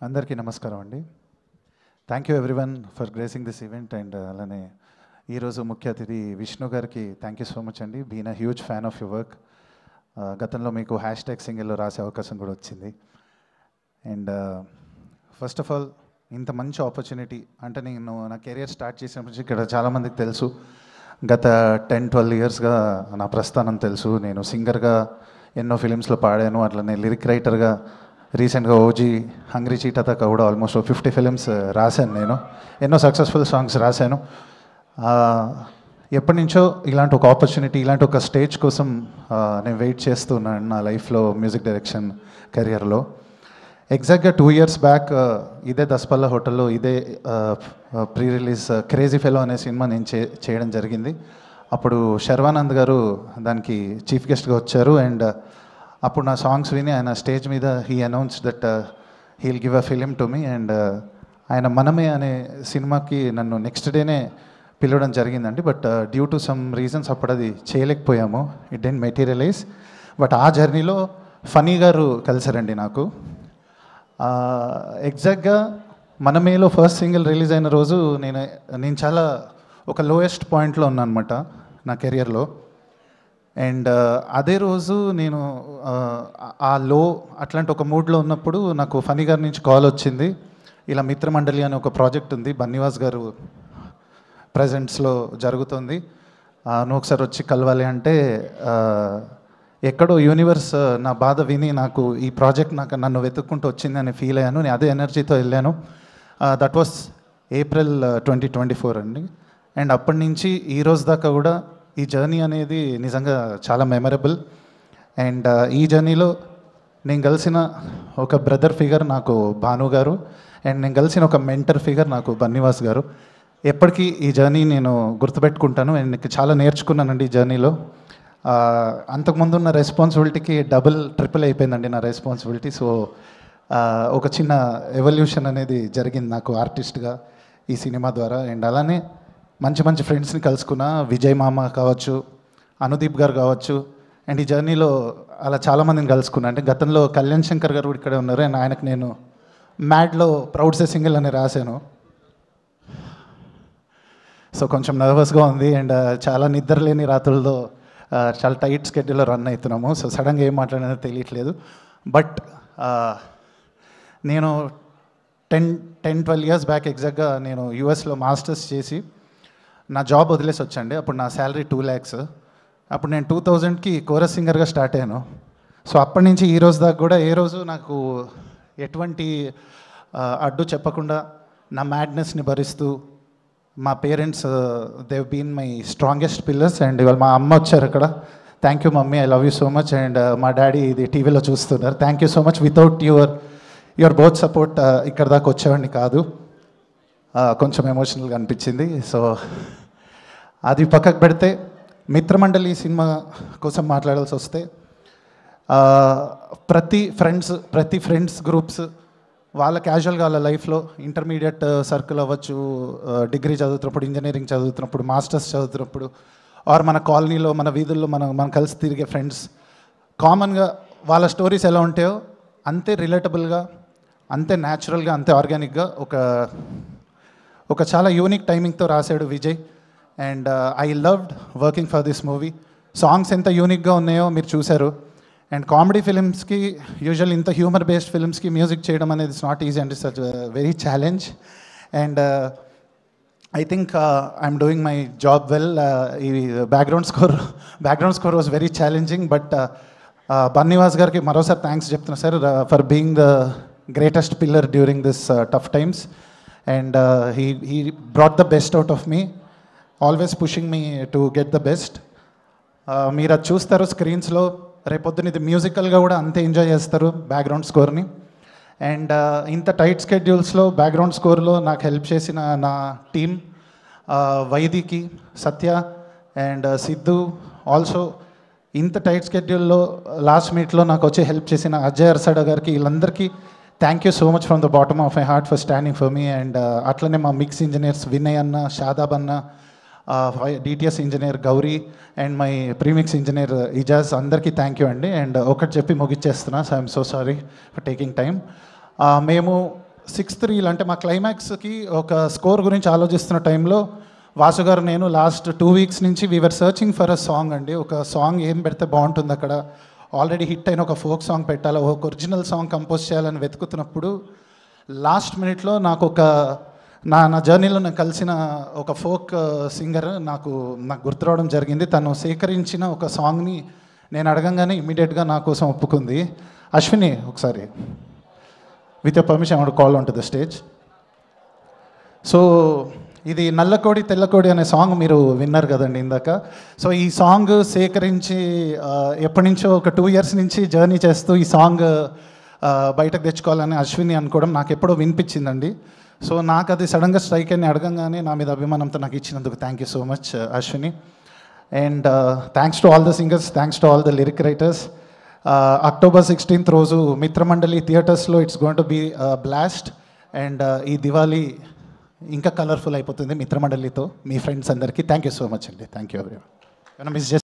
అందరికీ నమస్కారం అండి. Thank you everyone for gracing this event. And అలానే ఈరోజు ముఖ్య అతిథి విష్ణు గారికి థ్యాంక్ యూ సో మచ్ అండి. Been a huge fan of your work. గతంలో మీకు హ్యాష్‌ట్యాగ్ సింగిల్లో రాసే అవకాశం కూడా వచ్చింది. అండ్ ఫస్ట్ ఆఫ్ ఆల్ ఇంత మంచి ఆపర్చునిటీ అంటే నేను నా కెరియర్ స్టార్ట్ చేసినప్పటి నుంచి ఇక్కడ చాలామందికి తెలుసు. గత 10-12 ఇయర్స్గా నా ప్రస్థానం తెలుసు. నేను సింగర్గా ఎన్నో ఫిలిమ్స్లో పాడాను. అట్లనే లిరిక్ రైటర్గా రీసెంట్గా ఓజీ హంగ్రీ చీటా దాకా కూడా ఆల్మోస్ట్ 50 ఫిలిమ్స్ రాశాను. నేను ఎన్నో సక్సెస్ఫుల్ సాంగ్స్ రాశాను. ఎప్పటి నుంచో ఇలాంటి ఒక ఆపర్చునిటీ, ఇలాంటి ఒక స్టేజ్ కోసం నేను వెయిట్ చేస్తున్నాను నా లైఫ్లో, మ్యూజిక్ డైరెక్షన్ కెరియర్లో. ఎగ్జాక్ట్గా 2 ఇయర్స్ బ్యాక్ ఇదే దస్పల్లా హోటల్లో ఇదే ప్రీ రిలీజ్ క్రేజీ ఫెలో అనే సినిమా నేను చేయడం జరిగింది. అప్పుడు శర్వానంద్ గారు దానికి చీఫ్ గెస్ట్గా వచ్చారు. అండ్ అప్పుడు నా సాంగ్స్ విని ఆయన స్టేజ్ మీద he announce that he'll give a film to me. And ఆయన మనమే అనే సినిమాకి నన్ను నెక్స్ట్ డేనే పిలవడం జరిగిందండి. But due to some reasons అప్పుడు అది చేయలేకపోయాము. It didn't materialise. బట్ ఆ జర్నీలో ఫనీ గారు కలిసారండి నాకు. ఎగ్జాక్ట్గా మనమేలో ఫస్ట్ సింగిల్ రిలీజ్ అయిన రోజు నేను చాలా ఒక లోయెస్ట్ పాయింట్లో ఉన్నాను అనమాట నా కెరియర్లో. అండ్ అదే రోజు నేను ఆ లో అట్లాంటి ఒక మూడ్లో ఉన్నప్పుడు నాకు ఫనీ గారి నుంచి కాల్ వచ్చింది. ఇలా మిత్రమండలి అనే ఒక ప్రాజెక్ట్ ఉంది, బన్నీవాస్ గారు ప్రజెంట్స్లో జరుగుతుంది, నువ్వు ఒకసారి వచ్చి కలవాలి అంటే, ఎక్కడో యూనివర్స్ నా బాధ విని నాకు ఈ ప్రాజెక్ట్ నన్ను వెతుక్కుంటూ వచ్చిందని ఫీల్ అయ్యాను. నేను అదే ఎనర్జీతో వెళ్ళాను. దట్ వాస్ ఏప్రిల్ 2024 అండి. అండ్ అప్పటి నుంచి ఈ రోజు దాకా కూడా ఈ జర్నీ అనేది నిజంగా చాలా మెమరబుల్. అండ్ ఈ జర్నీలో నేను కలిసిన ఒక బ్రదర్ ఫిగర్ నాకు భాను గారు. అండ్ నేను కలిసిన ఒక మెంటర్ ఫిగర్ నాకు బన్నీవాస్ గారు. ఎప్పటికీ ఈ జర్నీ నేను గుర్తుపెట్టుకుంటాను. అండ్ నేను చాలా నేర్చుకున్నానండి ఈ జర్నీలో. అంతకుముందు ఉన్న రెస్పాన్సిబిలిటీకి ట్రిపుల్ అయిపోయిందండి నా రెస్పాన్సిబిలిటీ. సో ఒక చిన్న ఎవల్యూషన్ అనేది జరిగింది నాకు ఆర్టిస్ట్గా ఈ సినిమా ద్వారా. అండ్ అలానే మంచి మంచి ఫ్రెండ్స్ని కలుసుకున్నా, విజయ్ మామ కావచ్చు, అనుదీప్ గారు కావచ్చు. అండ్ ఈ జర్నీలో అలా చాలామందిని కలుసుకున్నా. అంటే గతంలో కళ్యాణ్ శంకర్ గారు కూడా ఇక్కడే ఉన్నారు. అండ్ ఆయనకు నేను మ్యాడ్లో ప్రౌడ్ సే సింగిల్ అని రాశాను. సో కొంచెం నర్వస్గా ఉంది. అండ్ చాలా నిద్రలేని రాత్రుల్లో చాలా టైట్ స్కెడ్యూల్లో రన్ అవుతున్నాము. సో సడన్గా ఏం మాట్లాడినో తెలియట్లేదు. బట్ నేను 10-12 ఇయర్స్ బ్యాక్ ఎగ్జాక్ట్గా నేను యూఎస్లో మాస్టర్స్ చేసి నా జాబ్ వదిలేసి వచ్చండి. అప్పుడు నా శాలరీ 2 lakhs. అప్పుడు నేను 2000కి కోరస్ సింగర్గా స్టార్ట్ అయ్యాను. సో అప్పటి నుంచి ఈ రోజు దాకా కూడా ఏ రోజు నాకు ఎటువంటి అడ్డు చెప్పకుండా నా మ్యాడ్నెస్ని భరిస్తూ మా parents they've been my strongest pillars. And ఇవాళ మా అమ్మ వచ్చారు అక్కడ. Thank you mummy, I love you so much. And మా డాడీ ఇది టీవీలో చూస్తున్నారు. Thank you so much. Without your both support ఇక్కడ దాకా వచ్చేవాడిని కాదు. కొంచెం ఎమోషనల్గా అనిపించింది. సో అది పక్కకు పెడితే మిత్రమండలి సినిమా కోసం మాట్లాడాల్సి వస్తే, ప్రతి ఫ్రెండ్స్ గ్రూప్స్ వాళ్ళ క్యాజువల్గా వాళ్ళ లైఫ్లో ఇంటర్మీడియట్ సర్కిల్ అవ్వచ్చు, డిగ్రీ చదువుతున్నప్పుడు, ఇంజనీరింగ్ చదువుతున్నప్పుడు, మాస్టర్స్ చదువుతున్నప్పుడు, ఆర్ మన కాలనీలో మన వీధుల్లో మనం కలిసి తిరిగే ఫ్రెండ్స్, కామన్గా వాళ్ళ స్టోరీస్ ఎలా ఉంటాయో అంతే రిలేటబుల్గా, అంతే న్యాచురల్గా, అంతే ఆర్గానిక్గా ఒక చాలా యూనిక్ టైమింగ్తో రాశాడు Vijay. And I loved working for this movie. Songs ఎంత యూనిక్గా ఉన్నాయో మీరు చూశారు. అండ్ కామెడీ ఫిలిమ్స్కి, యూజువల్ ఇంత హ్యూమర్ బేస్డ్ ఫిలిమ్స్కి మ్యూజిక్ చేయడం అనేది it's not easy and it's very challenge. And I think I'm doing my job well. ఈ background score was very challenging. But Bunny Vas గారికి మరోసారి థ్యాంక్స్ చెప్తున్నా sir, for being the greatest pillar during this tough times. And he brought the best out of me, always pushing me to get the best. మీరు అది చూస్తారు స్క్రీన్స్లో, రేపొద్దున ఇది మ్యూజికల్గా కూడా అంతే ఎంజాయ్ చేస్తారు బ్యాక్గ్రౌండ్ స్కోర్ని. అండ్ ఇంత టైట్ స్కెడ్యూల్స్లో బ్యాక్గ్రౌండ్ స్కోర్లో నాకు హెల్ప్ చేసిన నా టీమ్, వైదికి, సత్య అండ్ సిద్ధు, ఆల్సో ఇంత టైట్ స్కెడ్యూల్లో లాస్ట్ మినిట్లో నాకు వచ్చి హెల్ప్ చేసిన అజయ్ అర్సడా గారికి, వీళ్ళందరికీ thank you so much from the bottom of my heart for standing for me. And అట్లనే మా మిక్స్ ఇంజనీర్స్ వినయ్ అన్న, షాదాబ్ అన్న, DTS engineer Gauri and my premix engineer Ijaz, అందరికీ థ్యాంక్ యూ అండి. అండ్ ఒకటి చెప్పి ముగిచ్చేస్తున్నా. So I'm so sorry for taking time. మేము సిక్స్త్ రీల్ అంటే మా క్లైమాక్స్కి ఒక స్కోర్ గురించి ఆలోచిస్తున్న టైంలో వాసు గారు నేను లాస్ట్ 2 వీక్స్ నుంచి we are searching for a song అండి. ఒక సాంగ్ ఏం పెడితే బాగుంటుంది, అక్కడ ఆల్రెడీ హిట్ అయిన ఒక ఫోక్ సాంగ్ పెట్టాలి, ఒక ఒరిజినల్ సాంగ్ కంపోజ్ చేయాలని వెతుకుతున్నప్పుడు లాస్ట్ మినిట్లో నాకు ఒక నా జర్నీలో నేను కలిసిన ఒక ఫోక్ సింగర్ నాకు గుర్తు రావడం జరిగింది. తను సేకరించిన ఒక సాంగ్ని నేను అడగంగానే ఇమ్మీడియట్గా నా కోసం ఒప్పుకుంది. అశ్విని, ఒకసారి with your permission I want call on to the stage. So ఇది నల్లకోడి తెల్లకోడి అనే సాంగ్ మీరు విన్నారు కదండి ఇందాక. సో ఈ సాంగ్ సేకరించి ఎప్పటి నుంచో ఒక 2 years నుంచి జర్నీ చేస్తూ ఈ సాంగ్ బయటకు తెచ్చుకోవాలని అశ్విని అనుకోవడం నాకు ఎప్పుడో వినిపించిందండి. సో నాకు అది సడన్గా స్ట్రైక్ అని అడగంగానే నా మీద అభిమానంతో నాకు ఇచ్చినందుకు thank you so much Ashwini. And thanks to all the singers, thanks to all the lyric writers. October 16th రోజు మిత్రమండలి థియేటర్స్లో it's going to be blast. And ఈ దివాళీ ఇంకా కలర్ఫుల్ అయిపోతుంది మిత్రమండలితో మీ ఫ్రెండ్స్ అందరికీ. థ్యాంక్ యూ సో మచ్ అండి. Thank you everyone. మిస్